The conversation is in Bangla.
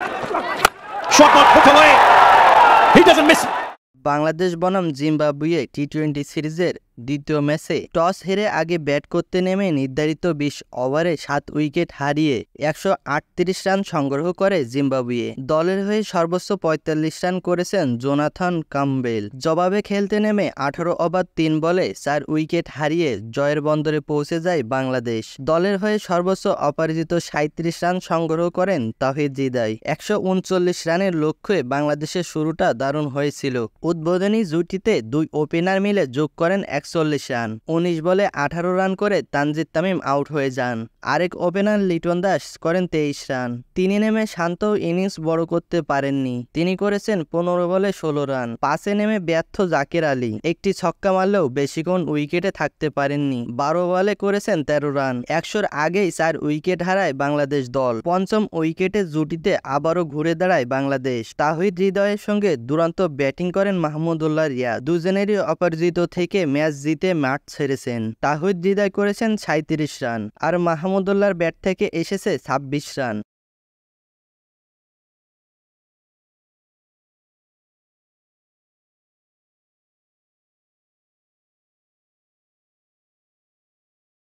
Shot not put away. He doesn't miss. Bangladesh বনাম জিম্বাবুয়ে টি-20 সিরিজের দ্বিতীয় ম্যাচে টস হেরে আগে ব্যাট করতে নেমে নির্ধারিত ২০ ওভারে ৭ উইকেট হারিয়ে ১৩৮ রান সংগ্রহ করে জিম্বাবুয়ে। দলের হয়ে সর্বোচ্চ ৪৫ রান করেছেন জোনাথন কাম্বেল। জবাবে খেলতে নেমে ১৮ ওভার ৩ বলে ৪ উইকেট হারিয়ে জয়ের বন্দরে পৌঁছে যায় বাংলাদেশ। দলের হয়ে সর্বোচ্চ অপরাজিত ৩৭ রান সংগ্রহ করেন তাওহিদ হৃদয়। ১৩৯ রানের লক্ষ্যে বাংলাদেশের শুরুটা দারুণ হয়েছিল। উদ্বোধনী জুটিতে দুই ওপেনার মিলে যোগ করেন ৪১ রান। ১৯ বলে ১৮ রান করে তানজিদ তামিম আউট হয়ে যান। আরেক ওপেনার লিটন দাস করেন ২৩ রান। তিনি নেমে শান্ত ইনিংস বড় করতে পারেননি। তিনি করেছেন ১৫ বলে ১৬ রান। পাসে নেমে ব্যর্থ জাকের আলী একটি ছক্কা মারলেও বেশিক্ষণ উইকেটে থাকতে পারেননি। ১২ বলে করেছেন ১৩ রান। ১০০-র আগেই ৪ উইকেট হারায় বাংলাদেশ দল। পঞ্চম উইকেটে জুটিতে আবারও ঘুরে দাঁড়ায় বাংলাদেশ। তাওহিদ হৃদয়ের সঙ্গে দুরন্ত ব্যাটিং করেন মাহমুদুল্লাহ রিয়াদ। দুজনেরই অপরাজিত থেকে ম্যাচ জিতে মাঠ ছেড়েছেন। তাওহিদ হৃদয় করেছেন ৩৭ রান আর মাহমুদুল্লাহর ব্যাট থেকে এসেছে ২৬ রান।